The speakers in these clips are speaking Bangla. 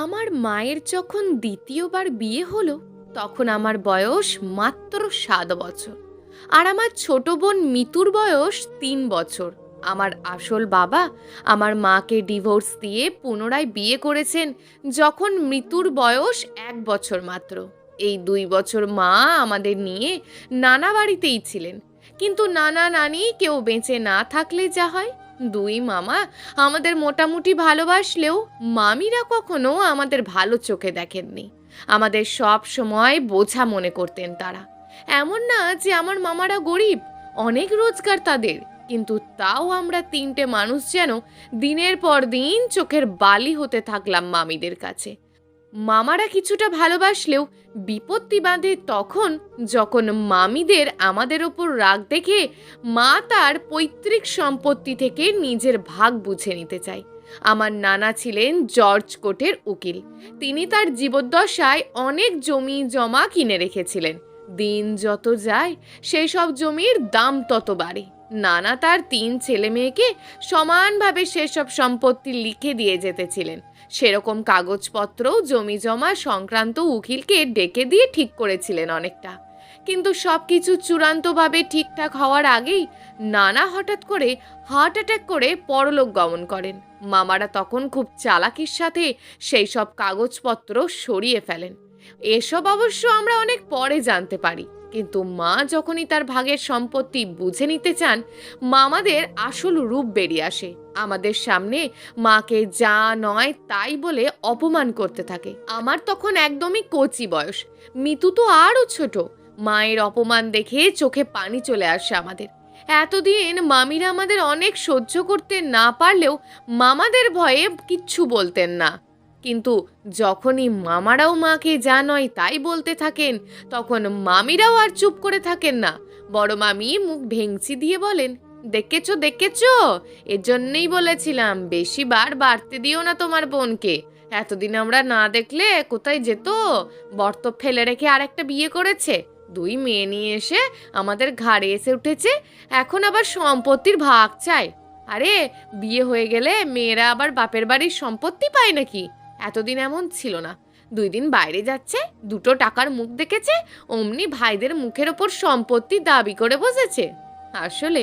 আমার মায়ের যখন দ্বিতীয়বার বিয়ে হলো, তখন আমার বয়স মাত্র 7 বছর। আর আমার ছোট বোন মিতুর বয়স 3 বছর। আমার আসল বাবা আমার মাকে ডিভোর্স দিয়ে পুনরায় বিয়ে করেছেন যখন মৃত্যুর বয়স 1 বছর মাত্র। এই 2 বছর মা আমাদের নিয়ে নানা বাড়িতেই ছিলেন, কিন্তু নানা নানি কেউ বেঁচে না থাকলে যা হয়, দুই মামা আমাদের মোটামুটি ভালোবাসলেও মামিরা কখনো আমাদের ভালো চোখে দেখেননি। আমাদের সব সময় বোঝা মনে করতেন তারা। এমন না যে আমার মামারা গরিব, অনেক রোজগার তাদের, কিন্তু তাও আমরা তিনটে মানুষ যেন দিনের পর দিন চোখের বালি হতে থাকলাম মামিদের কাছে। মামারা কিছুটা ভালোবাসলেও বিপত্তি বাঁধে তখন, যখন মামিদের আমাদের ওপর রাগ দেখে মা তার পৈতৃক সম্পত্তি থেকে নিজের ভাগ বুঝে নিতে চায়। আমার নানা ছিলেন জর্জ কোর্টের উকিল। তিনি তার জীবদ্দশায় অনেক জমি জমা কিনে রেখেছিলেন। দিন যত যায় সেই সব জমির দাম তত বাড়ে। নানা তার 3 ছেলে মেয়েকে সমানভাবে সেসব সম্পত্তি লিখে দিয়ে যেতেছিলেন। সেরকম কাগজপত্র জমি জমা সংক্রান্ত উকিলকে ডেকে দিয়ে ঠিক করেছিলেন অনেকটা। কিন্তু সব কিছু চূড়ান্তভাবে ঠিকঠাক হওয়ার আগেই নানা হঠাৎ করে হার্ট অ্যাটাক করে পরলোক গমন করেন। মামারা তখন খুব চালাকির সাথে সেই সব কাগজপত্র সরিয়ে ফেলেন। এসব অবশ্য আমরা অনেক পরে জানতে পারি, কিন্তু মা যখনই তার ভাগের সম্পত্তি বুঝে নিতে চান, মামাদের আসল রূপ বেরিয়ে আসে। আমাদের সামনে মাকে যা নয় তাই বলে অপমান করতে থাকে। আমার তখন একদমই কচি বয়স, মিতু তো আরও ছোট। মায়ের অপমান দেখে চোখে পানি চলে আসে আমাদের। এতদিন মামিরা আমাদের অনেক সহ্য করতে না পারলেও মামাদের ভয়ে কিচ্ছু বলতেন না, কিন্তু যখনই মামারাও মাকে যা নয় তাই বলতে থাকেন, তখন মামিরাও আর চুপ করে থাকেন না। বড় মামি মুখ ভেঙচি দিয়ে বলেন, দেখেছো দেখেছো, এর জন্যই বলেছিলাম বেশি বার বাড়তে দিও না তোমার বোনকে। এতদিন আমরা না দেখলে কোথায় যেত, বর্ত ফেলে রেখে আরেকটা বিয়ে করেছে, 2 মেয়ে নিয়ে এসে আমাদের ঘাড়ে এসে উঠেছে, এখন আবার সম্পত্তির ভাগ চায়। আরে, বিয়ে হয়ে গেলে মেয়েরা আবার বাপের বাড়ির সম্পত্তি পায় নাকি? এতদিন এমন ছিল না। 2 দিন বাইরে যাচ্ছে, 2টো টাকার মুখ দেখেছে, অমনি ভাইদের মুখের ওপর সম্পত্তি দাবি করে বসেছে। আসলে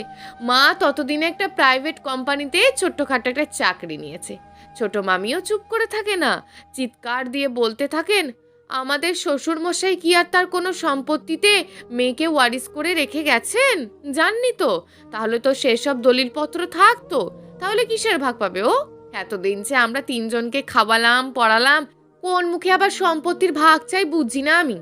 মা ততদিনে একটা প্রাইভেট কোম্পানিতে ছোট্টখাটো একটা চাকরি নিয়েছে। ছোট মামিও চুপ করে থাকে না, চিৎকার দিয়ে বলতে থাকেন, আমাদের শ্বশুর মশাই কি আর তার কোনো সম্পত্তিতে মেয়েকে ওয়ারিশ করে রেখে গেছেন? জাননি তো, তাহলে তো সেসব দলিলপত্র থাকতো, তাহলে কিসের ভাগ পাবে ও? এতদিন যে আমরা 3 জনকে খাওয়ালাম পড়ালাম, কোন মুখে আবার সম্পত্তির ভাগ চাই বুঝি না আমি।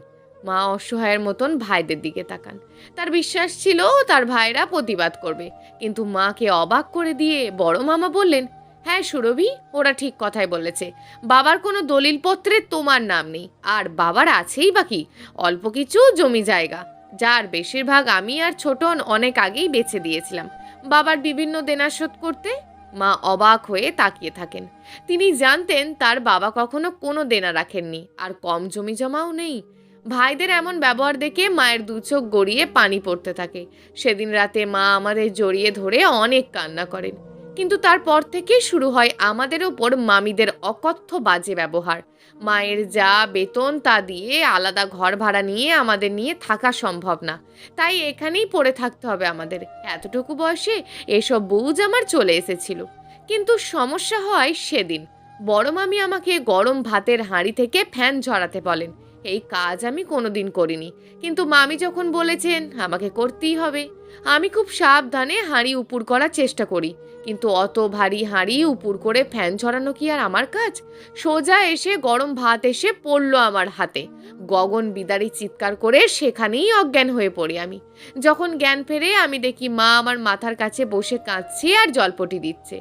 মা অসহায়ের মতন ভাইদের দিকে তাকান। তার বিশ্বাস ছিল তার ভাইরা প্রতিবাদ করবে, কিন্তু মাকে অবাক করে দিয়ে বড় মামা বললেন, হ্যাঁ সুরভি, ওরা ঠিক কথাই বলেছে। বাবার কোনো দলিলপত্রে তোমার নাম নেই, আর বাবার আছেই বাকি অল্প কিছু জমি জায়গা, যার বেশিরভাগ আমি আর ছোটন অনেক আগেই বেচে দিয়েছিলাম বাবার বিভিন্ন দেনা শোধ করতে। মা অবাক হয়ে তাকিয়ে থাকেন। তিনি জানতেন তার বাবা কখনো কোনো দেনা রাখেননি, আর কম জমি জমাও নেই। ভাইদের এমন ব্যবহার দেখে মায়ের 2 চোখ গড়িয়ে পানি পড়তে থাকে। সেদিন রাতে মা আমাদের জড়িয়ে ধরে অনেক কান্না করেন, কিন্তু তারপর থেকে শুরু হয় আমাদের ওপর মামিদের অকথ্য বাজে ব্যবহার। মায়ের যা বেতন তা দিয়ে আলাদা ঘর ভাড়া নিয়ে আমাদের নিয়ে থাকা সম্ভব না, তাই এখানেই পড়ে থাকতে হবে আমাদের। এতটুকু বয়সে এসব বুঝ আমার চলে এসেছিল। কিন্তু সমস্যা হয় সেদিন। বড় মামি আমাকে গরম ভাতের হাঁড়ি থেকে ফ্যান ঝরাতে বলেন। এই কাজ আমি কোনোদিন করিনি, কিন্তু মামি যখন বলেছেন আমাকে করতেই হবে। আমি খুব সাবধানে হাঁড়ি উপুর করার চেষ্টা করি, কিন্তু অত ভারী হাঁড়ি উপুর করে ফ্যান ঝরানো কি আর আমার কাজ? সোজা এসে গরম ভাত এসে পড়লো আমার হাতে। গগন বিদারী চিৎকার করে সেখানেই অজ্ঞান হয়ে পড়ি আমি। যখন জ্ঞান ফেরে আমি দেখি মা আমার মাথার কাছে বসে কাঁদছে আর জলপটি দিচ্ছে।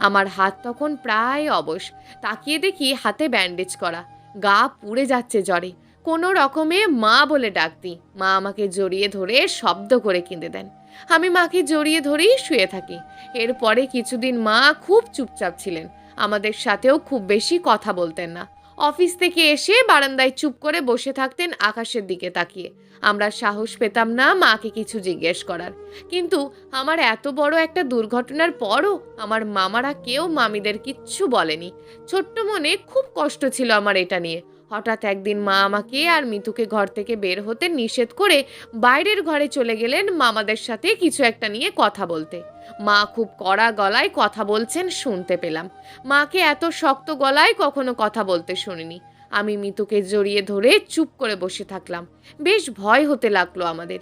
আমার হাত তখন প্রায় অবশ। তাকিয়ে দেখি হাতে ব্যান্ডেজ করা, গা পুড়ে যাচ্ছে জ্বরে। কোনো রকমে মা বলে ডাক দিই। মা আমাকে জড়িয়ে ধরে শব্দ করে কেঁদে দেন। আমি মাকে জড়িয়ে ধরেই শুয়ে থাকি। এরপরে কিছুদিন মা খুব চুপচাপ ছিলেন, আমাদের সাথেও খুব বেশি কথা বলতেন না। অফিস থেকে এসে বারান্দায় চুপ করে বসে থাকতেন আকাশের দিকে তাকিয়ে। আমরা সাহস পেতাম না মাকে কিছু জিজ্ঞেস করার। কিন্তু আমার এত বড় একটা দুর্ঘটনার পরও আমার মামারা কেউ মামিদের কিচ্ছু বলেনি। ছোট্ট মনে খুব কষ্ট ছিল আমার এটা নিয়ে। হঠাৎ একদিন মা আমাকে আর মিতুকে ঘর থেকে বের হতে নিষেধ করে বাইরের ঘরে চলে গেলেন মামাদের সাথে কিছু একটা নিয়ে কথা বলতে। মা খুব কড়া গলায় কথা বলছেন শুনতে পেলাম। মাকে এত শক্ত গলায় কখনো কথা বলতে শুনিনি। আমি মিতুকে জড়িয়ে ধরে চুপ করে বসে থাকলাম। বেশ ভয় হতে লাগলো আমাদের।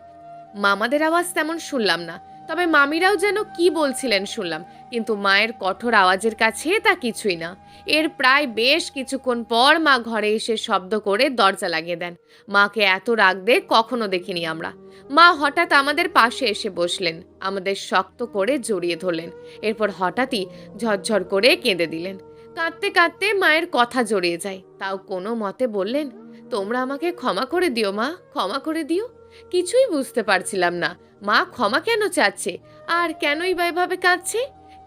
মামাদের আওয়াজ তেমন শুনলাম না, তবে মামিরাও যেন কি বলছিলেন শুনলাম, কিন্তু মায়ের কঠোর আওয়াজের কাছে তা কিছুই না। এর প্রায় বেশ কিছুক্ষণ পর মা ঘরে এসে শব্দ করে দরজা লাগিয়ে দেন। মাকে এত রাগতে কখনো দেখিনি আমরা। মা হঠাৎ আমাদের পাশে এসে বসলেন, আমাদের শক্ত করে জড়িয়ে ধরলেন। এরপর হঠাৎই ঝরঝর করে কেঁদে দিলেন। কাঁদতে কাঁদতে মায়ের কথা জড়িয়ে যায়, তাও কোনো মতে বললেন, তোমরা আমাকে ক্ষমা করে দিও মা, ক্ষমা করে দিও। কিছুই বুঝতে পারছিলাম না মা ক্ষমা কেন চাচ্ছে আর কেনই বা এভাবে কাঁদছে।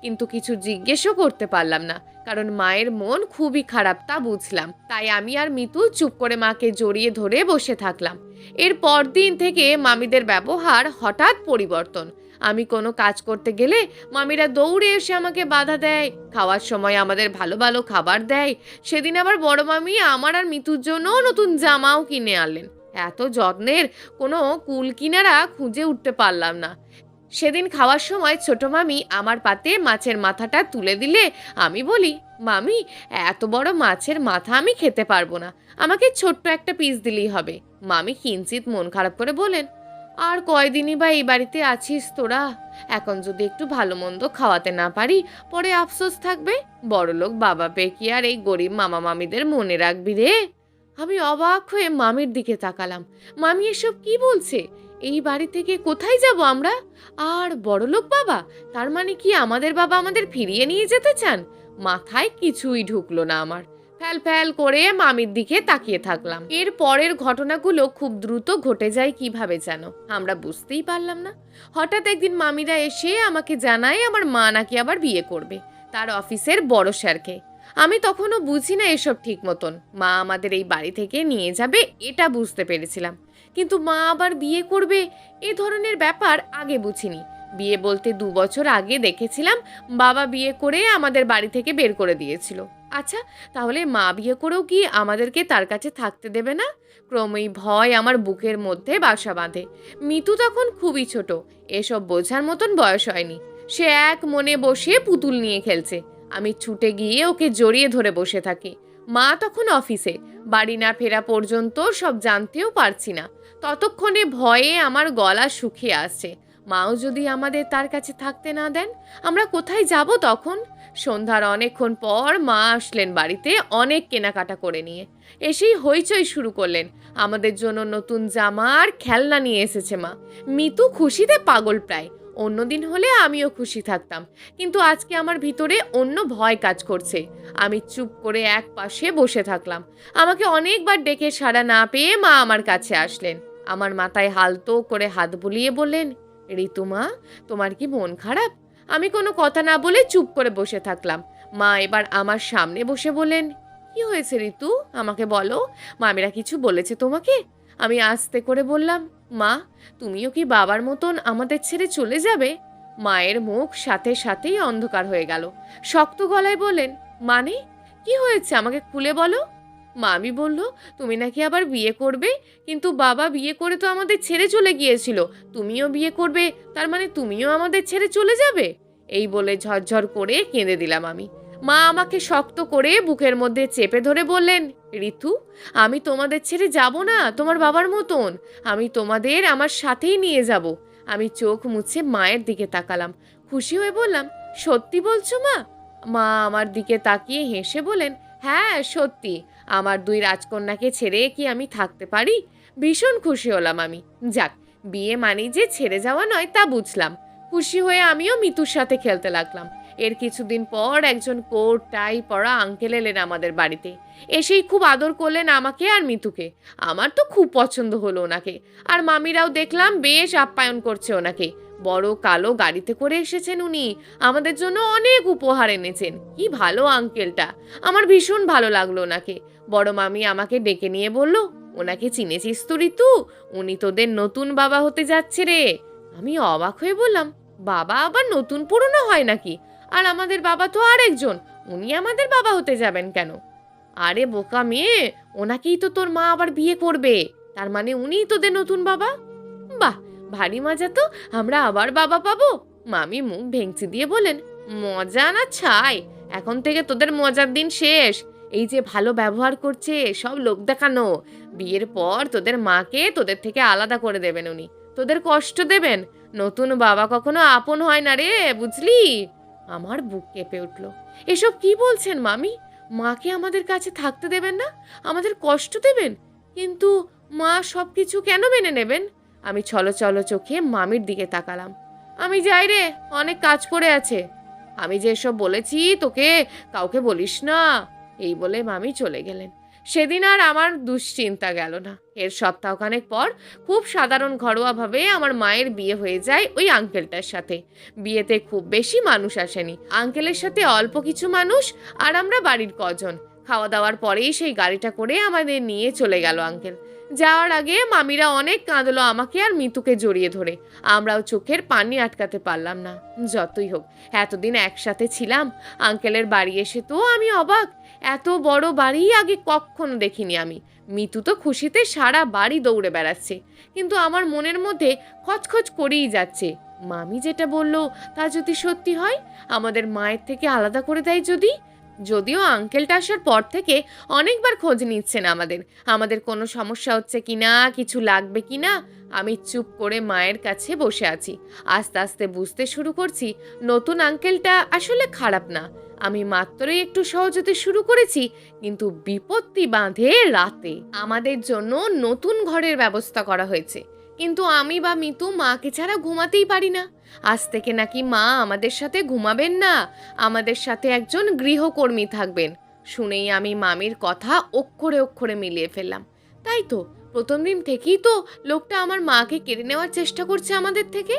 কিন্তু কিছু জিজ্ঞেসও করতে পারলাম না, কারণ মায়ের মন খুবই খারাপ তা বুঝলাম। তাই আমি আর মিতু চুপ করে মাকে জড়িয়ে ধরে বসে থাকলাম। এর পরদিন থেকে মামিদের ব্যবহার হঠাৎ পরিবর্তন। আমি কোনো কাজ করতে গেলে মামিরা দৌড়ে এসে আমাকে বাধা দেয়, খাওয়ার সময় আমাদের ভালো ভালো খাবার দেয়। সেদিন আবার বড় মামি আমার আর মিতুর জন্য নতুন জামাও কিনে আনলেন। এত যত্নের কোনো কুল কিনারা খুঁজে উঠতে পারলাম না। সেদিন খাওয়ার সময় ছোট মামি আমার পাতে মাছের মাথাটা তুলে দিলে আমি বলি, মামি এত বড় মাছের মাথা আমি খেতে পারবো না, আমাকে ছোট্ট একটা পিস দিলেই হবে। মামি কিঞ্চিত মন খারাপ করে বলেন, আর কয়দিনই বা এই বাড়িতে আছিস তোরা, এখন যদি একটু ভালো মন্দ খাওয়াতে না পারি পরে আফসোস থাকবে। বড়লোক বাবা পেয়ে কি আর এই গরিব মামা মামিদের মনে রাখবি রে? আমি অবাক হয়ে মামির দিকে তাকালাম। মামি এসব কি বলছে? এই বাড়ি থেকে কোথায় যাব আমরা? আর বড়লোক বাবা, তার মানে কি আমাদের বাবা আমাদের ফিরিয়ে নিয়ে যেতে চান? মাথায় কিছুই ঢুকলো না আমার। ফ্যাল ফ্যাল করে মামির দিকে তাকিয়ে থাকলাম। এর পরের ঘটনাগুলো খুব দ্রুত ঘটে যায় কিভাবে যেন আমরা বুঝতেই পারলাম না। হঠাৎ একদিন মামিরা এসে আমাকে জানায় আমার মা নাকি আবার বিয়ে করবে, তার অফিসের বড় স্যারকে। আমি তখনও বুঝি না এসব ঠিক মতন। মা আমাদের এই বাড়ি থেকে নিয়ে যাবে এটা বুঝতে পেরেছিলাম, কিন্তু মা আবার বিয়ে করবে এ ধরনের ব্যাপার আগে বুঝিনি। বিয়ে বলতে 2 বছর আগে দেখেছিলাম বাবা বিয়ে করে আমাদের বাড়ি থেকে বের করে দিয়েছিল। আচ্ছা, তাহলে মা বিয়ে করেও কি আমাদেরকে তার কাছে থাকতে দেবে না? ক্রমেই ভয় আমার বুকের মধ্যে বাসা বাঁধে। মিতু তখন খুবই ছোট, এসব বোঝার মতন বয়স হয়নি। সে এক মনে বসে পুতুল নিয়ে খেলছে। আমি ছুটে গিয়ে ওকে জড়িয়ে ধরে বসে থাকি। মা তখন অফিসে, বাড়ি না ফেরা পর্যন্ত সব জানতেও পারছি না। ততক্ষণে ভয়ে আমার গলা শুকিয়ে আসছে। মাও যদি আমাদের তার কাছে থাকতে না দেন, আমরা কোথায় যাব তখন? সন্ধ্যার অনেকক্ষণ পর মা আসলেন বাড়িতে অনেক কেনাকাটা করে নিয়ে। এসেই হইচই শুরু করলেন। আমাদের জন্য নতুন জামা আর খেলনা নিয়ে এসেছে মা। মিতু খুশিতে পাগল প্রায়। অন্যদিন হলে আমিও খুশি থাকতাম, কিন্তু আজকে আমার ভিতরে অন্য ভয় কাজ করছে। আমি চুপ করে এক পাশে বসে থাকলাম। আমাকে অনেকবার ডেকে সাড়া না পেয়ে মা আমার কাছে আসলেন। আমার মাথায় হালতো করে হাত বুলিয়ে বললেন, ঋতুমা, তোমার কি মন খারাপ? আমি কোনো কথা না বলে চুপ করে বসে থাকলাম। মা এবার আমার সামনে বসে বললেন, কি হয়েছে ঋতু, আমাকে বলো, মামিরা কিছু বলেছে তোমাকে? আমি আস্তে করে বললাম, মা, তুমিও কি বাবার মতন আমাদের ছেড়ে চলে যাবে? মায়ের মুখ সাথে সাথেই অন্ধকার হয়ে গেল। শক্ত গলায় বললেন, মানে কি হয়েছে আমাকে খুলে বলো। মামি বলল, তুমি নাকি আবার বিয়ে করবে, কিন্তু বাবা বিয়ে করে তো আমাদের ছেড়ে চলে গিয়েছিল, তুমিও বিয়ে করবে, তার মানে তুমিও আমাদের ছেড়ে চলে যাবে? এই বলে ঝরঝর করে কেঁদে দিলাম আমি। মা আমাকে শক্ত করে বুকের মধ্যে চেপে ধরে বললেন, ঋতু, আমি তোমাদের ছেড়ে যাব না তোমার বাবার মতন, আমি তোমাদের আমার সাথেই নিয়ে যাব। আমি চোখ মুছে মায়ের দিকে তাকালাম। খুশি হয়ে বললাম, সত্যি বলছো মা? মা আমার দিকে তাকিয়ে হেসে বলেন, হ্যাঁ সত্যি, আমার 2 রাজকন্যাকে ছেড়ে কি আমি থাকতে পারি? ভীষণ খুশি হলাম আমি। যাক, বিয়ে মানে যে ছেড়ে যাওয়া নয় তা বুঝলাম। খুশি হয়ে আমিও মিতুর সাথে খেলতে লাগলাম। এর কিছুদিন পর একজন কোট টাই পরা আঙ্কেল এলেন আমাদের বাড়িতে। এসেই খুব আদর করলেন আমাকে আর মিতুকে। আমার তো খুব পছন্দ হলো ওনাকে, আর মামিরাও দেখলাম বেশ আপ্যায়ন করছে ওনাকে। বড় কালো গাড়িতে করে এসেছেন উনি, আমাদের জন্য অনেক উপহার এনেছেন। কি ভালো আঙ্কেলটা, আমার ভীষণ ভালো লাগলো ওনাকে। বড় মামি আমাকে ডেকে নিয়ে বলল, ওনাকে চিনেছিস তো ঋতু, উনি তোদের নতুন বাবা হতে যাচ্ছে রে। আমি অবাক হয়ে বললাম, বাবা আবার নতুন পুরনো হয় নাকি? আর আমাদের বাবা তো আরেকজন, উনি আমাদের বাবা হতে যাবেন কেন? আরে বোকা মেয়ে, ওনাকেই তো তোর মা আবার বিয়ে করবে, তার মানে উনিই তোদের নতুন বাবা। বাহ, ভারী মজা তো, আমরা আবার বাবা পাবো। মামি মুখ ভেঙচি দিয়ে বলেন, মজা না ছাই, এখন থেকে তোদের মজার দিন শেষ। এই যে ভালো ব্যবহার করছে, সব লোক দেখানো। বিয়ের পর তোদের মাকে তোদের থেকে আলাদা করে দেবেন উনি, তোদের কষ্ট দেবেন। নতুন বাবা কখনো আপন হয় না রে, বুঝলি? আমার বুক কেঁপে উঠল। এসব কি বলছেন মামি? মাকে আমাদের কাছে থাকতে দেবেন না, আমাদের কষ্ট দেবেন? কিন্তু মা সব কিছু কেন মেনে নেবেন? আমি ছলছল চোখে মামির দিকে তাকালাম। আমি যাই রে, অনেক কাজ পড়ে আছে। আমি যে এসব বলেছি তোকে কাউকে বলিস না, এই বলে মামি চলে গেলেন। সেদিন আর আমার দুশ্চিন্তা গেল না। এর সপ্তাহখানেক পর খুব সাধারণ ঘরোয়াভাবে আমার মায়ের বিয়ে হয়ে যায় ওই আঙ্কেলটার সাথে। বিয়েতে খুব বেশি মানুষ আসেনি, আঙ্কেলের সাথে অল্প কিছু মানুষ, আর আমরা বাড়ির কজন। খাওয়া দাওয়ার পরেই সেই গাড়িটা করে আমাদের নিয়ে চলে গেল আঙ্কেল। যাওয়ার আগে মামিরা অনেক কাঁদলো আমাকে আর মিতুকে জড়িয়ে ধরে। আমরাও চোখের পানি আটকাতে পারলাম না। যতই হোক, এতদিন একসাথে ছিলাম, আঙ্কেলের বাড়ি এসে তো আমি অবাক। এত বড় বাড়ি আগে কখনো দেখিনি আমি। মিতু তো খুশিতে সারা বাড়ি দৌড়ে বেড়াচ্ছে, কিন্তু আমার মনের মধ্যে খচখচ করেই যাচ্ছে। মামি যেটা বলল তা যদি সত্যি হয়, আমাদের মায়ের থেকে আলাদা করে দেয় যদি। যদিও আঙ্কেলটা আসার পর থেকে অনেকবার খোঁজ নিচ্ছেন আমাদের কোনো সমস্যা হচ্ছে কিনা, কিছু লাগবে কিনা। আমি চুপ করে মায়ের কাছে বসে আছি। আস্তে আস্তে বুঝতে শুরু করছি নতুন আঙ্কেলটা আসলে খারাপ না। আমি মাত্রই একটু সহজ হতে শুরু করেছি, কিন্তু বিপত্তি বাঁধে রাতে। আমাদের জন্য নতুন ঘরের ব্যবস্থা করা হয়েছে, কিন্তু আমি বা মিতু মাকে ছাড়া ঘুমাতেই পারি না। আজ থেকে নাকি মা আমাদের সাথে ঘুমাবেন না, আমাদের সাথে একজন গৃহকর্মী থাকবেন। শুনেই আমি মামির কথা অক্ষরে অক্ষরে মিলিয়ে ফেললাম। তাই তো, প্রথম দিন থেকেই তো লোকটা আমার মাকে কেড়ে নেওয়ার চেষ্টা করছে আমাদের থেকে।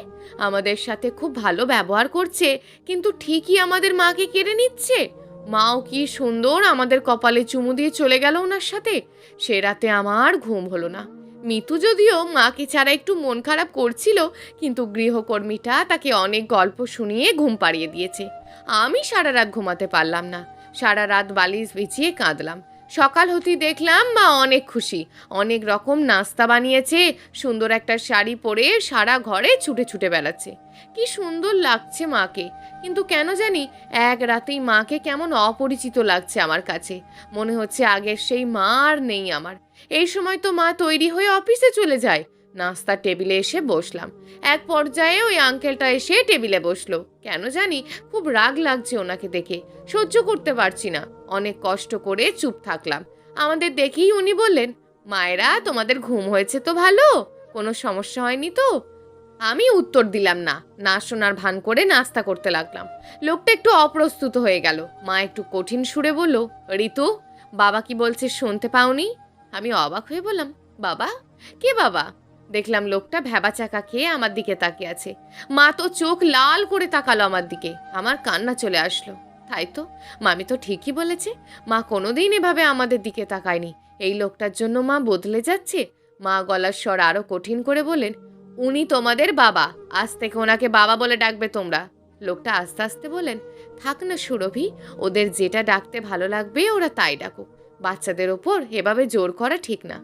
আমাদের সাথে খুব ভালো ব্যবহার করছে, কিন্তু ঠিকই আমাদের মাকে কেড়ে নিচ্ছে। মাও কি সুন্দর আমাদের কপালে চুমু দিয়ে চলে গেল ওনার সাথে। সে রাতে আমার ঘুম হলো না। মিতু যদিও মাকে ছাড়া একটু মন খারাপ করছিল, কিন্তু গৃহকর্মীটা তাকে অনেক গল্প শুনিয়ে ঘুম পাড়িয়ে দিয়েছে। আমি সারা রাত ঘুমাতে পারলাম না, সারা রাত বালিশ বিছিয়ে কাঁদলাম। সকাল হতেই দেখলাম মা অনেক খুশি, অনেক রকম নাস্তা বানিয়েছে, সুন্দর একটা শাড়ি পরে সারা ঘরে ছুটে ছুটে বেড়াচ্ছে। কি সুন্দর লাগছে মাকে, কিন্তু কেন জানি এক রাতেই মাকে কেমন অপরিচিত লাগছে আমার কাছে। মনে হচ্ছে আগের সেই মা আর নেই আমার। এই সময় তো মা তৈরি হয়ে অফিসে চলে যায়। নাস্তার টেবিলে এসে বসলাম। এক পর্যায়ে ওই আঙ্কেলটা এসে টেবিলে বসলো। কেন জানি খুব রাগ লাগছে ওনাকে দেখে, সহ্য করতে পারছি না। অনেক কষ্ট করে চুপ থাকলাম। আমাদের দেখেই উনি বললেন, মায়েরা তোমাদের ঘুম হয়েছে তো ভালো, কোনো সমস্যা হয়নি তো? আমি উত্তর দিলাম না, না শোনার ভান করে নাস্তা করতে লাগলাম। লোকটা একটু অপ্রস্তুত হয়ে গেল। মা একটু কঠিন সুরে বলল, ঋতু, বাবা কি বলছে শুনতে পাওনি? আমি অবাক হয়ে বললাম, বাবা? কে বাবা? দেখলাম লোকটা ভ্যাবাচাকা খেয়ে আমার দিকে তাকিয়ে আছে। মা তো চোখ লাল করে তাকালো আমার দিকে। আমার কান্না চলে আসলো। তাই তো, মামি তো ঠিকই বলেছে। মা কোনোদিন এভাবে আমাদের দিকে তাকায়নি। এই লোকটার জন্য মা বদলে যাচ্ছে। মা গলার স্বর আরো কঠিন করে বলেন, উনি তোমাদের বাবা, আজ থেকে ওনাকে বাবা বলে ডাকবে তোমরা। লোকটা আস্তে আস্তে বলেন, থাক না সুরভি, ওদের যেটা ডাকতে ভালো লাগবে ওরা তাই ডাকুক। বাচ্চাদের ওপর এভাবে জোর করা ঠিক না।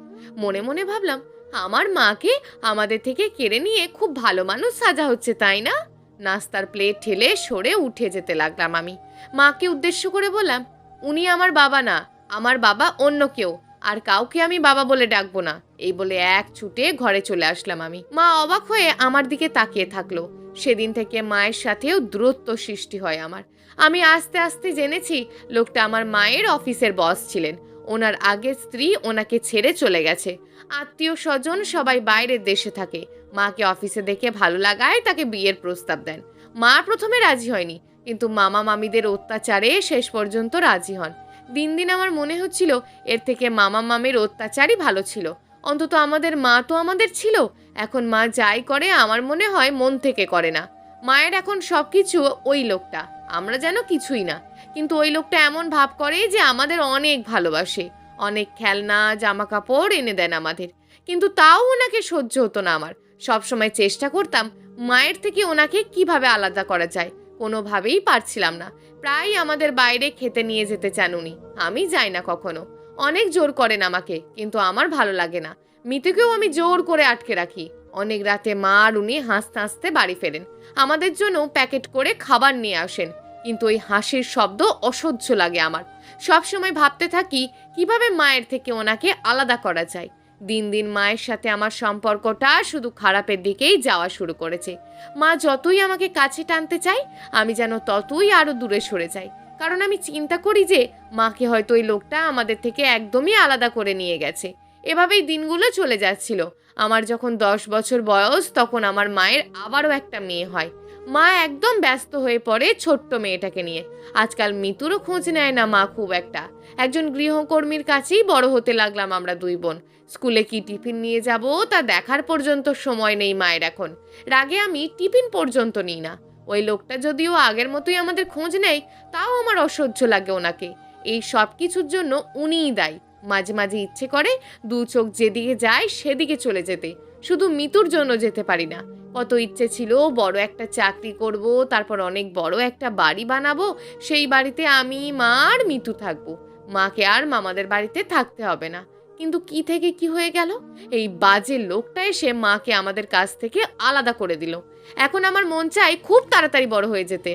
মনে মনে ভাবলাম, আমার মাকে আমাদের থেকে কেড়ে নিয়ে খুব ভালো মানুষ সাজা হচ্ছে, তাই না? নাস্তার প্লেট ঠেলে সরে উঠে যেতে লাগলাম আমি। মাকে উদ্দেশ্য করে বললাম, উনি আমার বাবা না, আমার বাবা অন্য কেউ, আর কাউকে আমি বাবা বলে ডাকবো না। এই বলে এক ছুটে ঘরে চলে আসলাম আমি। মা অবাক হয়ে আমার দিকে তাকিয়ে থাকলো। সেদিন থেকে মায়ের সাথেও দূরত্ব সৃষ্টি হয় আমার। আমি আস্তে আস্তে জেনেছি লোকটা আমার মায়ের অফিসের বস ছিলেন। ওনার আগের স্ত্রী ওনাকে ছেড়ে চলে গেছে। আত্মীয় স্বজন সবাই বাইরের দেশে থাকে। মাকে অফিসে দেখে ভালো লাগায় তাকে বিয়ের প্রস্তাব দেন। মা প্রথমে রাজি হয়নি, কিন্তু মামা মামিদের অত্যাচারে শেষ পর্যন্ত রাজি হন। দিন দিন আমার মনে হচ্ছিল এর থেকে মামা মামির অত্যাচারই ভালো ছিল। অন্তত আমাদের মা তো আমাদের ছিল। এখন মা যাই করে আমার মনে হয় মন থেকে করে না। মায়ের এখন সব কিছু ওই লোকটা, আমরা যেন কিছুই না। কিন্তু ওই লোকটা এমন ভাব করে যে আমাদের অনেক ভালোবাসে, অনেক খেলনা জামা কাপড় এনে দেন আমাদের। কিন্তু তাও ওনাকে সহ্য হতো না আমার। সবসময় চেষ্টা করতাম মায়ের থেকে ওনাকে কিভাবে আলাদা করা যায়, কোনোভাবেই পারছিলাম না। প্রায় আমাদের বাইরে খেতে নিয়ে যেতে চান উনি, আমি যাই না কখনো। অনেক জোর করেন আমাকে, কিন্তু আমার ভালো লাগে না। মিতুকেও আমি জোর করে আটকে রাখি। অনেক রাতে মা আর উনি হাসতে হাসতে বাড়ি ফেরেন, আমাদের জন্য প্যাকেট করে খাবার নিয়ে আসেন। কিন্তু ওই হাসির শব্দ অসহ্য লাগে আমার। সবসময় ভাবতে থাকি কিভাবে মায়ের থেকে ওনাকে আলাদা করা যায়। দিন দিন মায়ের সাথে আমার সম্পর্কটা শুধু খারাপের দিকেই যাওয়া শুরু করেছে। মা যতই আমাকে কাছে টানতে চায়, আমি যেন ততই আরো দূরে সরে যাই। কারণ আমি চিন্তা করি যে মাকে হয়তো ওই লোকটা আমাদের থেকে একদমই আলাদা করে নিয়ে গেছে। এভাবেই দিনগুলো চলে যাচ্ছিল। আমার যখন 10 বছর বয়স, তখন আমার মায়ের আবারও একটা মেয়ে হয়। মা একদম ব্যস্ত হয়ে পড়ে ছোট্ট মেয়েটাকে নিয়ে। আজকাল মিতুরও খোঁজ নেয় না মা খুব একটা। একজন গৃহকর্মীর কাছেই বড় হতে লাগলাম আমরা দুই বোন। স্কুলে কি টিফিন নিয়ে যাব তা দেখার পর্যন্ত সময় নেই মায়ের এখন। রাগে আমি টিফিন পর্যন্ত নিই না। ওই লোকটা যদিও আগের মতোই আমাদের খোঁজ নেয়, তাও আমার অসহ্য লাগে ওনাকে। এই সব কিছুর জন্য উনিই দায়ী। মাঝে মাঝে ইচ্ছে করে দু চোখ যেদিকে যায় সেদিকে চলে যেতে, শুধু মিতুর জন্য যেতে পারি না। কত ইচ্ছে ছিল বড় একটা চাকরি করব, তারপর অনেক বড় একটা বাড়ি বানাবো, সেই বাড়িতে আমি মা আর মিতু থাকবো। মাকে আর মামাদের বাড়িতে থাকতে হবে না। কিন্তু কি থেকে কি হয়ে গেল, এই বাজে লোকটা এসে মাকে আমাদের কাছ থেকে আলাদা করে দিল। এখন আমার মন চাই খুব তাড়াতাড়ি বড় হয়ে যেতে,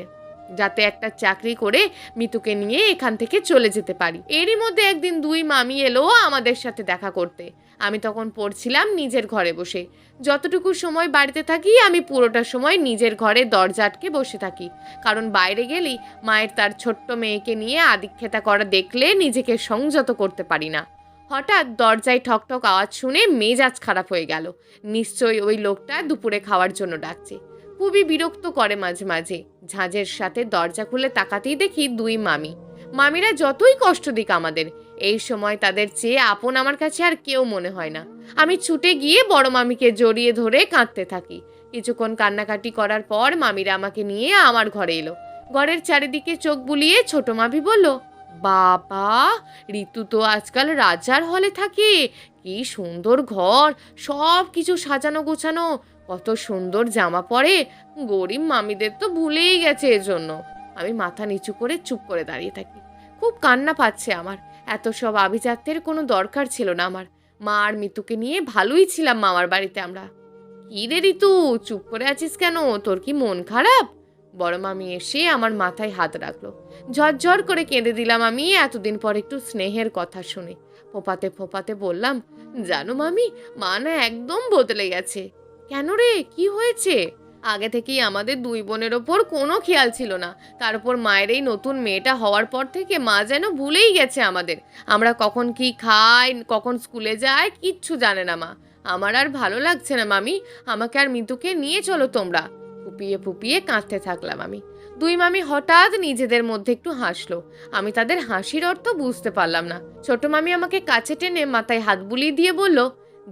যাতে একটা চাকরি করে মিতুকে নিয়ে এখান থেকে চলে যেতে পারি। এরই মধ্যে একদিন দুই মামি এলো আমাদের সাথে দেখা করতে। আমি তখন পড়ছিলাম নিজের ঘরে বসে। যতটুকু সময় বাড়িতে থাকি আমি পুরোটা সময় নিজের ঘরে দরজা আটকে বসে থাকি। কারণ বাইরে গেলেই মায়ের তার ছোট্ট মেয়েকে নিয়ে আদিক্ষেতা করা দেখলে নিজেকে সংযত করতে পারি না। হঠাৎ দরজায় ঠকঠক আওয়াজ শুনে মেজাজ খারাপ হয়ে গেল। নিশ্চয়ই ওই লোকটা দুপুরে খাওয়ার জন্য ডাকছে। খুবই বিরক্ত করে মাঝে মাঝে। ঝাঁঝের সাথে দরজা খুলে তাকাতেই দেখি দুই মামি। মামিরা যতই কষ্ট দিক আমাদের, এই সময় তাদের চেয়ে আপন আমার কাছে আর কেউ মনে হয় না। আমি ছুটে গিয়ে বড় মামিকে জড়িয়ে ধরে কাঁদতে থাকি। কিছুক্ষণ কান্নাকাটি করার পর মামিরা আমাকে নিয়ে আমার ঘরে এলো। ঘরের চারিদিকে চোখ বুলিয়ে ছোট মামি বলল, বাবা, ঋতু তো আজকাল রাজার হলে থাকে। কি সুন্দর ঘর, সব কিছু সাজানো গোছানো, কত সুন্দর জামা পরে। গরিব মামিদের তো ভুলেই গেছে এজন্য। আমি মাথা নিচু করে চুপ করে দাঁড়িয়ে থাকি। খুব কান্না পাচ্ছে আমার। এত সব আভিজাত্যের কোনো দরকার ছিল না আমার। মা আর মিতুকে নিয়ে ভালোই ছিলাম মামার বাড়িতে আমরা। কি রে ঋতু, চুপ করে আছিস কেন? তোর কি মন খারাপ? বড় মামি এসে আমার মাথায় হাত রাখলো। ঝরঝর করে কেঁদে দিলাম আমি এতদিন পর একটু স্নেহের কথা শুনে। ফোপাতে ফোপাতে বললাম, জানো মামি, মা না একদম বদলে গেছে। কেন রে, কি হয়েছে? আগে থেকেই আমাদের দুই বোনের ওপর কোনো খেয়াল ছিল না। তার উপর মায়ের এই নতুন মেয়েটা হওয়ার পর থেকে মা যেন ভুলেই গেছে আমাদের। আমরা কখন কি খাই, কখন স্কুলে যাই, কিচ্ছু জানে না মা। আমার আর ভালো লাগছে না মামি, আমাকে আর মিতুকে নিয়ে চলো তোমরা। ফুপিয়ে ফুপিয়ে কাঁদতে থাকলাম আমি। দুই মামি হঠাৎ নিজেদের মধ্যে একটু হাসলো। আমি তাদের হাসির অর্থ বুঝতে পারলাম না। ছোট মামি আমাকে কাছে টেনে মাথায় হাত বুলিয়ে দিয়ে বলল,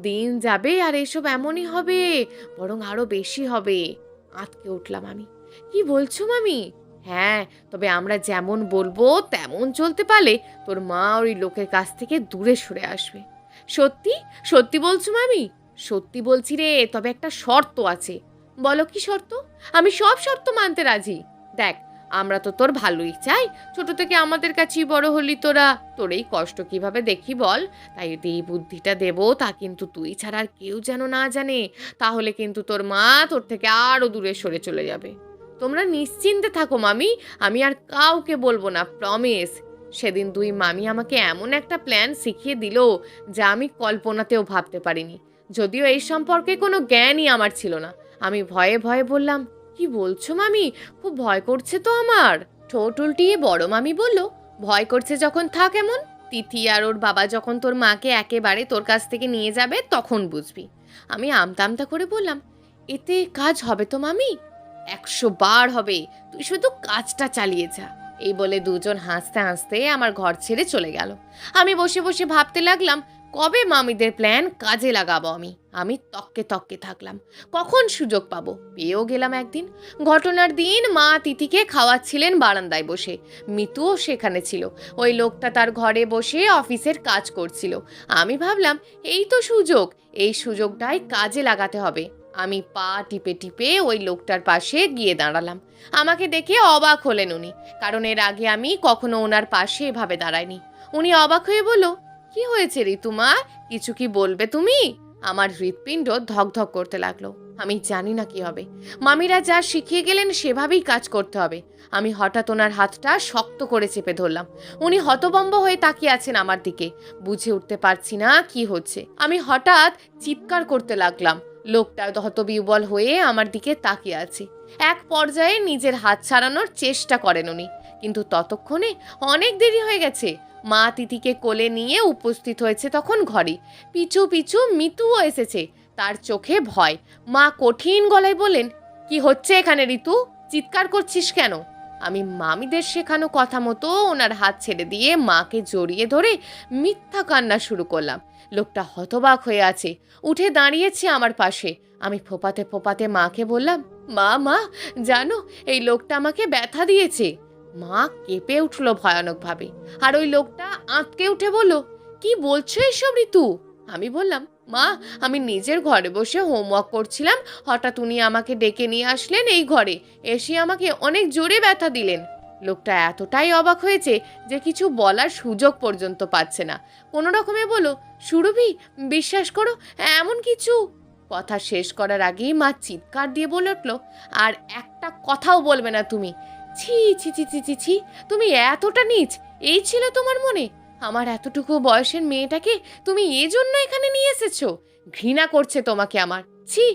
দিন যাবে আর এসব এমনই হবে, বরং আরো বেশি হবে। আঁতকে উঠলাম আমি। কি বলছো মামি? হ্যাঁ, তবে আমরা যেমন বলবো তেমন চলতে পারলে তোর মা ওই লোকের কাছ থেকে দূরে সরে আসবে। সত্যি সত্যি বলছো মামি? সত্যি বলছি রে, তবে একটা শর্ত আছে। বলো কি শর্ত? আমি সব শর্ত মানতে রাজি। দেখ, আমরা তো তোর ভালোই চাই। ছোট থেকে আমাদের কাছেই বড় হলি তোরা, তোর এই কষ্ট কিভাবে দেখি বল। তাই এই বুদ্ধিটা দেব, তা কিন্তু তুই ছাড়া আর কেউ যেন না জানে। তাহলে কিন্তু তোর মা তোর থেকে আরো দূরে সরে চলে যাবে। তোমরা নিশ্চিন্তে থাকো মামি, আমি আর কাউকে বলবো না, প্রমিস। সেদিন দুই মামি আমাকে এমন একটা প্ল্যান শিখিয়ে দিল যা আমি কল্পনাতেও ভাবতে পারিনি। যদিও এই সম্পর্কে কোনো জ্ঞানই আমার ছিল না। আমি ভয়ে ভয়ে বললাম, কি বলছো মামি? খুব ভয় করছে তো আমার। ঠোঁট উল্টিয়ে বড় মামি বলল, ভয় করছে যখন থাক এমন। তিথি আর ওর বাবা যখন তোর মাকে একেবারে তোর কাছ থেকে নিয়ে যাবে তখন বুঝবি। আমি আমতা আমতা করে বললাম, এতে কাজ হবে তো মামি? 100 বার হবে, তুই শুধু কাজটা চালিয়ে যা। এই বলে দুজন হাসতে হাসতে আমার ঘর ছেড়ে চলে গেল। আমি বসে বসে ভাবতে লাগলাম, কবে মামিদের প্ল্যান কাজে লাগাবো আমি। আমি তককে তককে থাকলাম, কখন সুযোগ পাবো। পেয়েও গেলাম একদিন। ঘটনার দিন মা তিথিকে খাওয়াচ্ছিলেন বারান্দায় বসে। মিতুও সেখানে ছিল। ওই লোকটা তার ঘরে বসে অফিসের কাজ করছিল। আমি ভাবলাম এই তো সুযোগ, এই সুযোগটাই কাজে লাগাতে হবে। আমি পা টিপে টিপে ওই লোকটার পাশে গিয়ে দাঁড়ালাম। আমাকে দেখে অবাক হলেন উনি, কারণ এর আগে আমি কখনো ওনার পাশে এভাবে দাঁড়াইনি। উনি অবাক হয়ে বলল, কি হয়েছে ঋতুমা, কিছু কি বলবে তুমি? আমার হৃৎপিণ্ড ধকধক করতে লাগলো। আমি জানি না কি হবে। মামিরা যা শিখিয়ে গেলেন সেভাবেই কাজ করতে হবে। আমি হঠাৎ ওনার হাতটা শক্ত করে চেপে ধরলাম। উনি হতভম্ব হয়ে তাকিয়ে আছেন আমার দিকে। বুঝে উঠতে পারছি না কি হচ্ছে। আমি হঠাৎ চিৎকার করতে লাগলাম। লোকটা হতবিহ্বল হয়ে আমার দিকে তাকিয়ে আছে। এক পর্যায়ে নিজের হাত ছাড়ানোর চেষ্টা করেন উনি, কিন্তু ততক্ষণে অনেক দেরি হয়ে গেছে। মা তিথিকে কোলে নিয়ে উপস্থিত হয়েছে তখন ঘরে। পিছু পিছু মিতুও এসেছে, তার চোখে ভয়। মা কঠিন গলায় বলেন, কি হচ্ছে এখানে ঋতু, চিৎকার করছিস কেন? আমি মামিদের শেখানো কথা মতো ওনার হাত ছেড়ে দিয়ে মাকে জড়িয়ে ধরে মিথ্যা কান্না শুরু করলাম। লোকটা হতবাক হয়ে আছে, উঠে দাঁড়িয়েছে আমার পাশে। আমি ফোপাতে ফোপাতে মাকে বললাম, মা মা জানো, এই লোকটা আমাকে ব্যথা দিয়েছে। মা কেঁপে উঠল ভয়ানকভাবে, আর ওই লোকটা আঁতকে উঠে বলল, কি বলছো এসব ঋতু? আমি বললাম, মা আমি নিজের ঘরে বসে হোমওয়ার্ক করছিলাম, হঠাৎ উনি আমাকে ডেকে নিয়ে আসলেন এই ঘরে, এসে আমাকে অনেক জোরে ব্যথা দিলেন। লোকটা এতটাই অবাক হয়েছে যে কিছু বলার সুযোগ পর্যন্ত পাচ্ছে না। কোনো রকমে বলো, সুরভি বিশ্বাস করো এমন কিছু। কথা শেষ করার আগেই মা চিৎকার দিয়ে বলে উঠল, আর একটা কথাও বলবে না তুমি। ছি ছি ছি ছি ছি ছি, তুমি এতটা নীচ, এই ছিল তোমার মনে? আমার এতটুকু বয়সের মেয়েটাকে তুমি এজন্য এখানে নিয়ে এসেছো? ঘৃণা করছে তোমাকে আমার, ছি।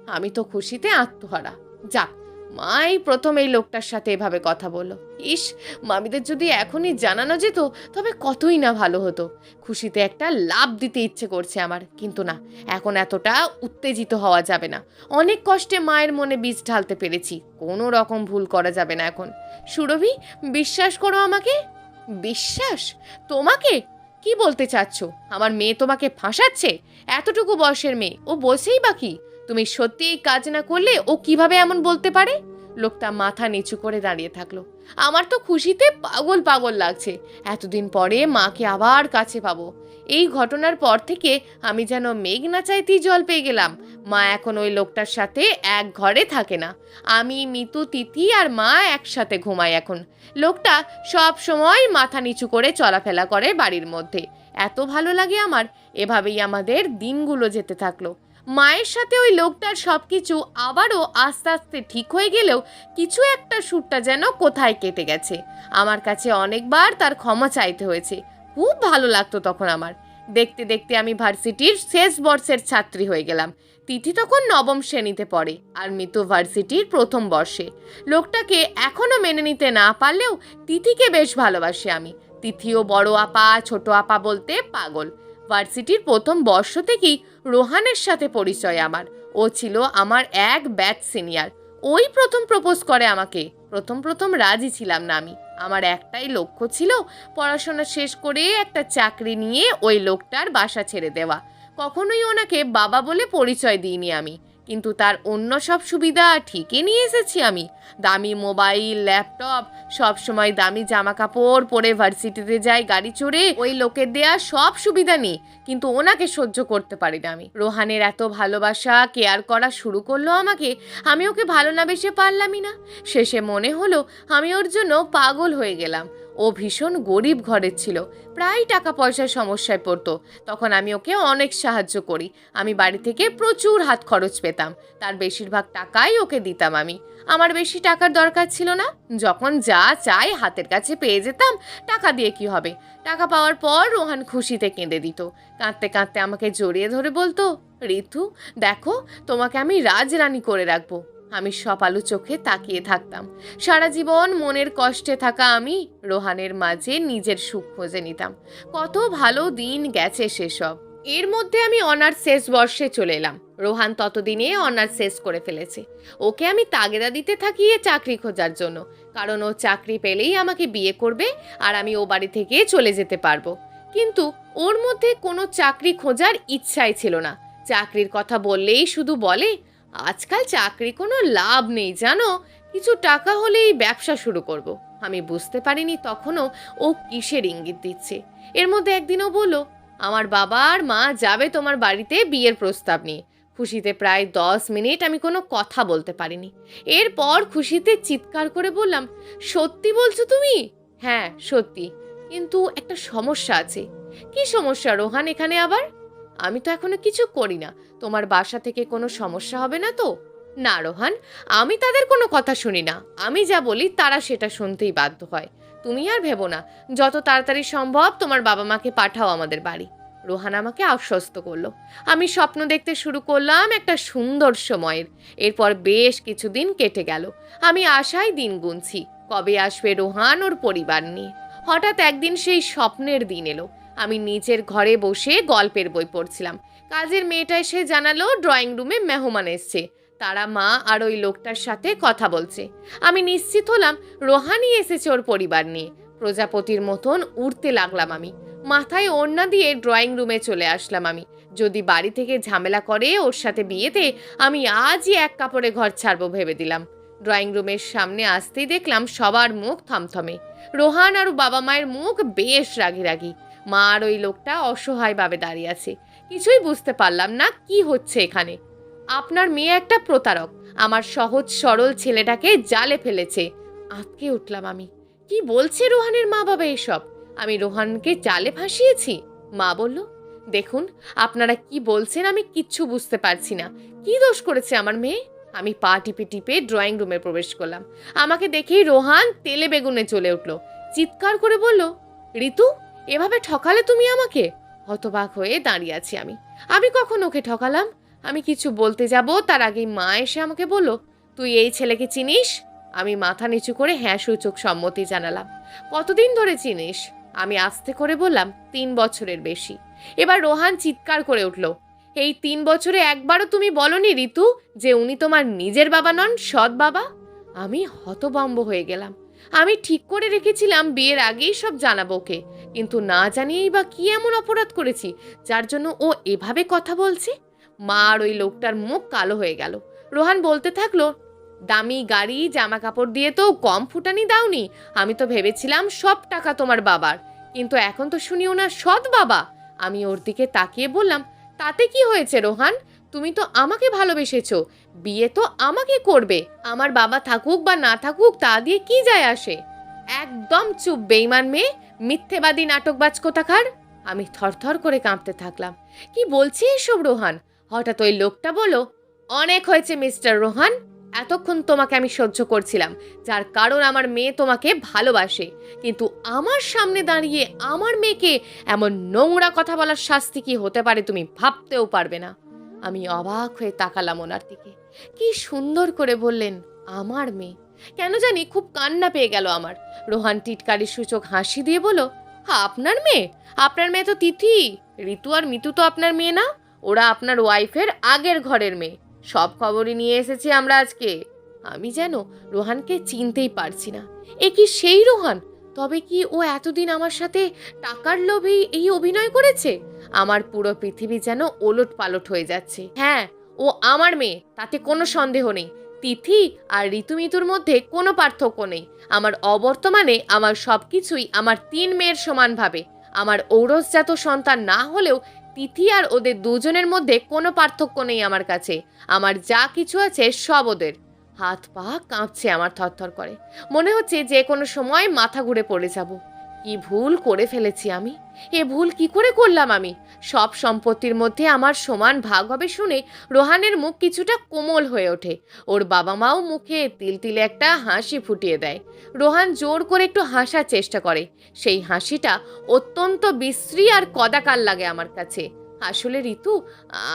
আমি তো খুশিতে আত্মহারা। যাক, মাই প্রথম এই লোকটার সাথে এভাবে কথা বলল। ইস, মামিদের যদি এখনই জানানো যেত তবে কতই না ভালো হতো। খুশিতে একটা লাফ দিতে ইচ্ছে করছে আমার, কিন্তু না, এখন এতটা উত্তেজিত হওয়া যাবে না। অনেক কষ্টে মায়ের মনে বীজ ঢালতে পেরেছি, কোনো রকম ভুল করা যাবে না এখন। সুরভি বিশ্বাস করো আমাকে। বিশ্বাস? তোমাকে? কি বলতে চাচ্ছ? আমার মেয়ে তোমাকে ফাঁসাচ্ছে? এতটুকু বয়সের মেয়ে, ও বসেই বাকি। তুমি সত্যি এই কাজ না করলে ও কিভাবে এমন বলতে পারে? লোকটা মাথা নিচু করে দাঁড়িয়ে থাকলো। আমার তো খুশিতে পাগল পাগল লাগছে। এতদিন পরে মাকে আবার কাছে পাবো। এই ঘটনার পর থেকে আমি যেন মেঘ না চাইতেই জল পেয়ে গেলাম। মা এখন ওই লোকটার সাথে এক ঘরে থাকে না। আমি, মিতু, তিথি আর মা একসাথে ঘুমাই এখন। লোকটা সব সময় মাথা নিচু করে চলাফেরা করে বাড়ির মধ্যে। এত ভালো লাগে আমার। এভাবেই আমাদের দিনগুলো যেতে থাকলো। মায়ের সাথে ওই লোকটার সবকিছু আবারও আস্তে আস্তে ঠিক হয়ে গেলেও কিছু একটা সুরটা যেন কোথায় কেটে গেছে। আমার কাছে অনেকবার তার ক্ষমা চাইতে হয়েছে। খুব ভালো লাগতো তখন আমার। দেখতে দেখতে আমি ভার্সিটির শেষ বর্ষের ছাত্রী হয়ে গেলাম। তিথি তখন নবম শ্রেণীতে পড়ে, আর মিতু ভার্সিটির প্রথম বর্ষে। লোকটাকে এখনো মেনে নিতে না পারলেও তিথিকে বেশ ভালোবাসি আমি। তিথিও বড় আপা ছোট আপা বলতে পাগল। ভার্সিটির প্রথম বর্ষ থেকেই রোহানের সাথে পরিচয় আমার। ও ছিল আমার এক ব্যাচ সিনিয়র। ওই প্রথম প্রপোজ করে আমাকে। প্রথম রাজি ছিলাম না আমি। আমার একটাই লক্ষ্য ছিল, পড়াশোনা শেষ করে একটা চাকরি নিয়ে ওই লোকটার বাসা ছেড়ে দেওয়া। কখনোই ওনাকে বাবা বলে পরিচয় দিইনি আমি, কিন্তু তার অন্য সব সুবিধা ঠিকই নিয়ে এসেছি আমি। দামি মোবাইল, ল্যাপটপ, সব সময় দামি জামা কাপড় পরে ভার্সিটিতে যাই গাড়ি চড়ে। ওই লোকের দেয়া সব সুবিধা নিই, কিন্তু ওনাকে সহ্য করতে পারি না আমি। রোহানের এত ভালোবাসা, কেয়ার করা শুরু করলো আমাকে, আমি ওকে ভালো না বেসে পারলামই না। শেষে মনে হলো আমি ওর জন্য পাগল হয়ে গেলাম। ও ভীষণ গরিব ঘরের ছিল, প্রায় টাকা পয়সার সমস্যায় পড়তো। তখন আমি ওকে অনেক সাহায্য করি। আমি বাড়ি থেকে প্রচুর হাত খরচ পেতাম, তার বেশিরভাগ টাকাই ওকে দিতাম আমি। আমার বেশি টাকার দরকার ছিল না, যখন যা চাই হাতের কাছে পেয়ে যেতাম। টাকা দিয়ে কি হবে? টাকা পাওয়ার পর রোহান খুশিতে কেঁদে দিত। কাঁদতে কাঁদতে আমাকে জড়িয়ে ধরে বলতো, ঋতু দেখো, তোমাকে আমি রাজরানী করে রাখবো। আমি সপালু চোখে তাকিয়ে থাকতাম। সারা জীবন মনের কষ্টে থাকা আমি রোহানের মাঝে নিজের সুখ খুঁজে নিতাম। কত ভালো দিন গেছে সেসব। এর মধ্যে আমি অনার্স শেষ বর্ষে চলে এলাম। রোহান ততদিনে অনার্স শেষ করে ফেলেছে। ওকে আমি তাগেদা দিতে থাকি চাকরি খোঁজার জন্য, কারণ ও চাকরি পেলেই আমাকে বিয়ে করবে আর আমি ও বাড়ি থেকে চলে যেতে পারবো। কিন্তু ওর মধ্যে কোনো চাকরি খোঁজার ইচ্ছাই ছিল না। চাকরির কথা বললেই শুধু বলে, আজকাল চাকরি কোনো লাভ নেই জানো, কিছু টাকা হলেই ব্যবসা শুরু করব। আমি বুঝতে পারিনি তখনও ও কিসের ইঙ্গিত দিচ্ছে। এর মধ্যে একদিনও বলল, আমার বাবা আর মা যাবে তোমার বাড়িতে বিয়ের প্রস্তাব নিয়ে। খুশিতে প্রায় 10 মিনিট আমি কোনো কথা বলতে পারিনি। এরপর খুশিতে চিৎকার করে বললাম, সত্যি বলছো তুমি? হ্যাঁ সত্যি, কিন্তু একটা সমস্যা আছে। কি সমস্যা রোহান এখানে আবার? আমি তো এখনো কিছু করি না, তোমার বাসা থেকে কোনো সমস্যা হবে না তো? না রোহান, আমি তাদের কোনো কথা শুনি না, আমি যা বলি তারা সেটা শুনতেই বাধ্য হয়। তুমি আর ভেবো না, যত তাড়াতাড়ি সম্ভব তোমার বাবা মাকে পাঠাও আমাদের বাড়ি। রোহান আমাকে আশ্বস্ত করলো। আমি স্বপ্ন দেখতে শুরু করলাম একটা সুন্দর সময়ের। এরপর বেশ কিছুদিন কেটে গেল। আমি আশায় দিন গুনছি, কবে আসবে রোহান ওর পরিবার নিয়ে। হঠাৎ একদিন সেই স্বপ্নের দিন এলো। আমি নিজের ঘরে বসে গল্পের বই পড়ছিলাম। কাজের মেয়েটা এসে জানালো ড্রয়িং রুমে মেহমান এসছে, তারা মা আর ওই লোকটার সাথে কথা বলছে। আমি নিশ্চিত হলাম রোহানই এসেছে ওর পরিবার নিয়ে। প্রজাপতির মতন উড়তে লাগলাম আমি। মাথায় ওড়না দিয়ে ড্রয়িং রুমে চলে আসলাম আমি। যদি বাড়ি থেকে ঝামেলা করে ওর সাথে বিয়েতে, আমি আজই এক কাপড়ে ঘর ছাড়বো ভেবে দিলাম। ড্রয়িং রুমের সামনে আসতেই দেখলাম সবার মুখ থমথমে। রোহান আর বাবা মায়ের মুখ বেশ রাগি রাগি। মা আর ওই লোকটা অসহায়ভাবে দাঁড়িয়ে আছে। কিছুই বুঝতে পারলাম না কি হচ্ছে এখানে। আপনার মেয়ে একটা প্রতারক, আমার সহজ সরল ছেলেটাকে জালে ফেলেছে। আঁতকে উঠলাম আমি। কি বলছে রোহানের মা বাবা এসব? আমি রোহানকে জালে ফাঁসিয়েছি? মা বলল, দেখুন আপনারা কি বলছেন আমি কিচ্ছু বুঝতে পারছি না। কি দোষ করেছে আমার মেয়ে? আমি পা টিপে টিপে ড্রয়িং রুমে প্রবেশ করলাম। আমাকে দেখেই রোহান তেলে বেগুনে চলে উঠল। চিৎকার করে বলল, ঋতু, এভাবে ঠকালে তুমি আমাকে? হতবাক হয়ে দাঁড়িয়ে আছি আমি। আমি কখন ওকে ঠকালাম? আমি কিছু বলতে যাব তার আগেই মা এসে আমাকে বলল, তুই এই ছেলেকে চিনিস? আমি মাথা নিচু করে হ্যাঁ সূচক সম্মতি জানালাম। কতদিন ধরে চিনিস? আমি আস্তে করে বললাম, 3 বছরের বেশি। এবার রোহান চিৎকার করে উঠল, এই 3 বছরে একবারও তুমি বলনি ঋতু যে উনি তোমার নিজের বাবা নন, সৎ বাবা? আমি হতভম্ব হয়ে গেলাম। আমি ঠিক করে রেখেছিলাম বিয়ের আগেই সব জানাবো ওকে, কিন্তু না জানিয়েই বা কি এমন অপরাধ করেছি যার জন্য ও এভাবে কথা বলছে? মা আর ওই লোকটার মুখ কালো হয়ে গেল। রোহান বলতে থাকলো, দামি গাড়ি জামা কাপড় দিয়ে তো কম ফুটানি দাওনি। আমি তো ভেবেছিলাম সব টাকা তোমার বাবার, কিন্তু এখন তো শুনি ওনার সৎ বাবা। আমি ওর দিকে তাকিয়ে বললাম, তাতে কি হয়েছে রোহান? তুমি তো আমাকে ভালোবেসেছো, বিয়ে তো আমাকে করবে। আমার বাবা থাকুক বা না থাকুক তা দিয়ে কি যায় আসে? একদম চুপ বেঈমান মেয়ে, মিথ্যেবাদী নাটকবাজ কোথাকার। আমি থরথর করে কাঁপতে থাকলাম। কি বলছে এসব রোহান? হঠাৎ ওই লোকটা বলল, অনেক হয়েছে মিস্টার রোহান, এতক্ষণ তোমাকে আমি সহ্য করছিলাম, যার কারণ আমার মেয়ে তোমাকে ভালোবাসে, কিন্তু আমার সামনে দাঁড়িয়ে আমার মেয়েকে এমন নোংরা কথা বলার শাস্তি কি হতে পারে তুমি ভাবতেও পারবে না। আমি অবাক হয়ে তাকালাম ওনার দিকে। কি সুন্দর করে বললেন আমার মেয়ে। কেন জানি খুব কান্না পেয়ে গেল আমার। রোহান টিটকারি সূচক হাসি দিয়ে বলল, আপনার মেয়ে? আপনার মেয়ে তো তিথি। ঋতু আর মিতু তো আপনার মেয়ে না, ওরা আপনার ওয়াইফের আগের ঘরের মেয়ে। সব খবরই নিয়ে এসেছি আমরা আজকে। আমি যেন রোহানকে চিনতেই পারছি না। এ কি সেই রোহান? তবে কি ও এতদিন আমার সাথে টাকার লোভেই এই অভিনয় করেছে? আমার পুরো পৃথিবী যেন ওলট পালট হয়ে যাচ্ছে। হ্যাঁ, ও আমার মেয়ে, তাতে কোনো সন্দেহ নেই। তিথি আর ঋতু মিতুর মধ্যে কোনো পার্থক্য নেই। আমার অবর্তমানে আমার সব কিছুই আমার 3 মেয়ের সমান ভাবে। আমার ঔরসজাত সন্তান না হলেও তিথি আর ওদের দুজনের মধ্যে কোনো পার্থক্য নেই আমার কাছে। আমার যা কিছু আছে সব ওদের। হাত পা কাঁপছে আমার থরথর করে। মনে হচ্ছে যে কোনো সময় মাথা ঘুরে পড়ে যাব। কি ভুল করে ফেলেছি আমি? এ ভুল কি করে করলাম আমি? সব সম্পত্তির মধ্যে আমার সমান ভাগ হবে শুনে রোহানের মুখ কিছুটা কোমল হয়ে ওঠে। ওর বাবা মাও মুখে তিলতিলে একটা হাসি ফুটিয়ে দেয়। রোহান জোর করে একটু হাসার চেষ্টা করে। সেই হাসিটা অত্যন্ত বিশ্রী আর কদাকার লাগে আমার কাছে। আসলে ঋতু,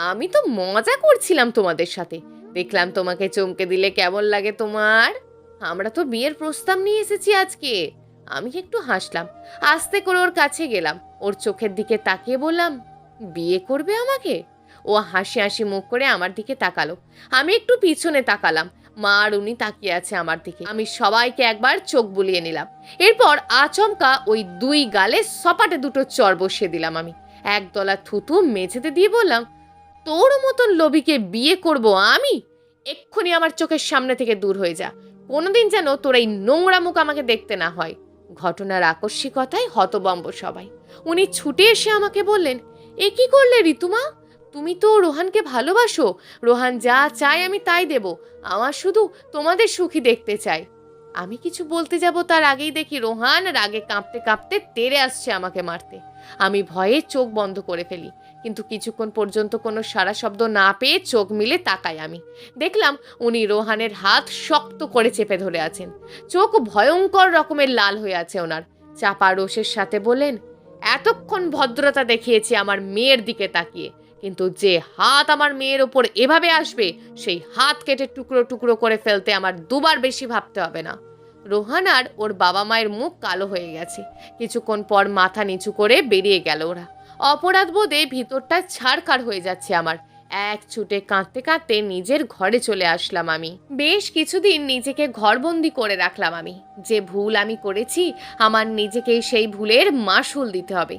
আমি তো মজা করছিলাম তোমাদের সাথে। দেখলাম তোমাকে চমকে দিলে কেমন লাগে তোমার। আমরা তো বিয়ের প্রস্তাব নিয়ে এসেছি আজকে। আমি একটু হাসলাম। আস্তে করে ওর কাছে গেলাম, ওর চোখের দিকে তাকিয়ে বললাম, বিয়ে করবে আমাকে? ও হাসি হাসি মুখ করে আমার দিকে তাকালো। আমি একটু পিছনে তাকালাম। মা আর উনি তাকিয়ে আছে আমার দিকে। আমি সবাইকে একবার চোখ বুলিয়ে নিলাম। এরপর আচমকা ওই দুই গালে সপাটে দুটো চর বসিয়ে দিলাম আমি। একদলা থুতু মেঝেতে দিয়ে বললাম, তোর মতন লোভীকে বিয়ে করব আমি? এক্ষুনি আমার চোখের সামনে থেকে দূর হয়ে যা। কোনোদিন যেন তোর এই নোংরা মুখ আমাকে দেখতে না হয়। ঘটনার আকস্মিকতায় হতবম্ব সবাই। উনি ছুটে এসে আমাকে বললেন, এ কি করলে ঋতুমা? তুমি তো রোহানকে ভালোবাসো। রোহান যা চায় আমি তাই দেব। আমার শুধু তোমাদের সুখী দেখতে চাই। আমি কিছু বলতে যাব তার আগেই দেখি রোহান রাগে কাঁপতে কাঁপতে তেড়ে আসছে আমাকে মারতে। আমি ভয়ে চোখ বন্ধ করে ফেলি, কিন্তু কিছুক্ষণ পর্যন্ত কোনো সাড়া শব্দ না পেয়ে চোখ মিলে তাকাই আমি। দেখলাম উনি রোহানের হাত শক্ত করে চেপে ধরে আছেন। চোখ ভয়ঙ্কর রকমের লাল হয়ে আছে ওনার। চাপা রোষের সাথে বলেন, এতক্ষণ ভদ্রতা দেখিয়েছি আমার মেয়ের দিকে তাকিয়ে, কিন্তু যে হাত আমার মেয়ের ওপর এভাবে আসবে সেই হাত কেটে টুকরো টুকরো করে ফেলতে আমার দুবার বেশি ভাবতে হবে না। রোহান আর ওর বাবা মায়ের মুখ কালো হয়ে গেছে। কিছুক্ষণ পর মাথা নিচু করে বেরিয়ে গেল ওরা। অপরাধ বোধে ভিতরটা ছাড়খাড় হয়ে যাচ্ছে আমার। এক ছুটে কাঁদতে কাঁদতে নিজের ঘরে চলে আসলাম আমি। বেশ কিছুদিন নিজেকে ঘরবন্দি করে রাখলাম আমি। যে ভুল আমি করেছি, আমার নিজেকেই সেই ভুলের মাসুল দিতে হবে।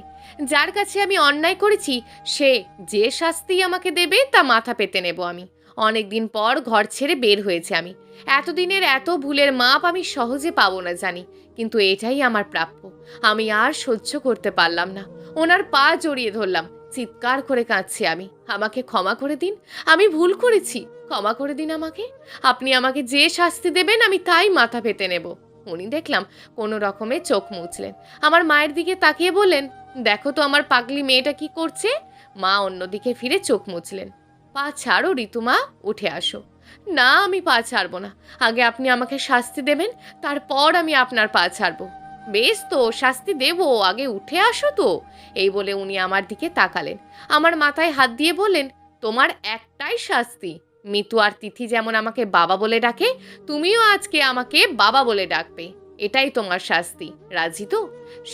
যার কাছে আমি অন্যায় করেছি সে যে শাস্তি আমাকে দেবে তা মাথা পেতে নেব আমি। অনেকদিন পর ঘর ছেড়ে বের হয়েছে আমি। এতদিনের এত ভুলের মাপ আমি সহজে পাবো না জানি, কিন্তু এটাই আমার প্রাপ্য। আমি আর সহ্য করতে পারলাম না। ওনার পা জড়িয়ে ধরলাম, চিৎকার করে কাঁদছি আমি। আমাকে ক্ষমা করে দিন, আমি ভুল করেছি, ক্ষমা করে দিন আমাকে। আপনি আমাকে যে শাস্তি দেবেন আমি তাই মাথা পেতে নেব। উনি দেখলাম কোনো রকমে চোখ মুছলেন। আমার মায়ের দিকে তাকিয়ে বললেন, দেখো তো আমার পাগলি মেয়েটা কি করছে। মা অন্যদিকে ফিরে চোখ মুছলেন। পা ছাড়ো ঋতুমা, উঠে আসো। না, আমি পা ছাড়বো না। আগে আপনি আমাকে শাস্তি দেবেন, তারপর আমি আপনার পা ছাড়বো। বেশ তো, শাস্তি দেব, আগে উঠে আসো তো। এই বলে উনি আমার দিকে তাকালেন। আমার মাথায় হাত দিয়ে বললেন, তোমার একটাই শাস্তি। মিতু আর তিথি যেমন আমাকে বাবা বলে ডাকে, তুমিও আজকে আমাকে বাবা বলে ডাকবে। এটাই তোমার শাস্তি, রাজি তো?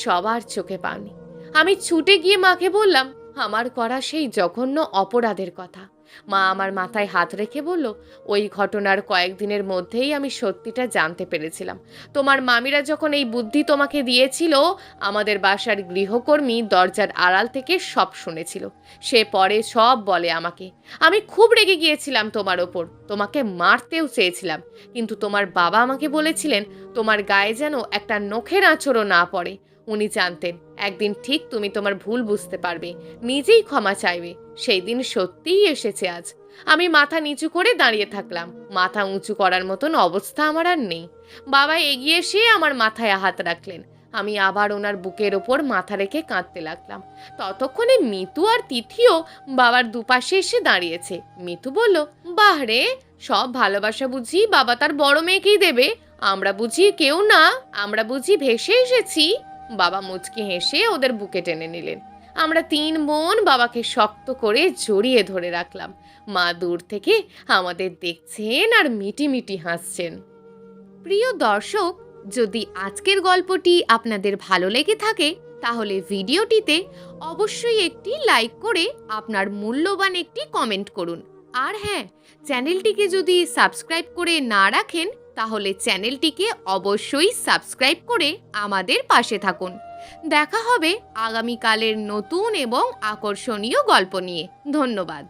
সবার চোখে পানি। আমি ছুটে গিয়ে মাকে বললাম আমার করা সেই জঘন্য অপরাধের কথা। মা আমার মাথায় হাত রেখে বলল, ওই ঘটনার কয়েকদিনের মধ্যেই আমি সত্যিটা জানতে পেরেছিলাম। তোমার মামিরা যখন এই বুদ্ধি তোমাকে দিয়েছিল, আমাদের বাসার গৃহকর্মী দরজার আড়াল থেকে সব শুনেছিল। সে পরে সব বলে আমাকে। আমি খুব রেগে গিয়েছিলাম তোমার ওপর, তোমাকে মারতেও চেয়েছিলাম, কিন্তু তোমার বাবা আমাকে বলেছিলেন তোমার গায়ে যেন একটা নখের আঁচড়ও না পড়ে। উনি জানতেন একদিন ঠিক তুমি তোমার ভুল বুঝতে পারবে, নিজেই ক্ষমা চাইবে। সেই দিন সত্যিই এসেছে আজ। আমি মাথা নিচু করে দাঁড়িয়ে থাকলাম। মাথা উঁচু করার মতন অবস্থা আমার আর নেই। বাবা এগিয়ে এসে আমার মাথায় হাত রাখলেন। আমি আবার ওনার বুকের ওপর মাথা রেখে কাঁদতে লাগলাম। ততক্ষণে মিতু আর তিথিও বাবার দুপাশে এসে দাঁড়িয়েছে। মিতু বলল, বাহ রে, সব ভালোবাসা বুঝি বাবা তার বড় মেয়েকেই দেবে? আমরা বুঝি কেউ না, আমরা বুঝি ভেসে এসেছি। বাবা মুচকি হেসে ওদের বুকে টেনে নিলেন। আমরা তিন বোন বাবাকে শক্ত করে জড়িয়ে ধরে রাখলাম। মা দূর থেকে আমাদের দেখছেন আর মিটিমিটি হাসছেন। প্রিয় দর্শক, যদি আজকের গল্পটি আপনাদের ভালো লেগে থাকে তাহলে ভিডিওটিতে অবশ্যই একটি লাইক করে আপনার মূল্যবান একটি কমেন্ট করুন। আর হ্যাঁ, চ্যানেলটিকে যদি সাবস্ক্রাইব করে না রাখেন তাহলে চ্যানেলটিকে অবশ্যই সাবস্ক্রাইব করে আমাদের পাশে থাকুন। দেখা হবে আগামীকালের নতুন এবং আকর্ষণীয় গল্প নিয়ে। ধন্যবাদ।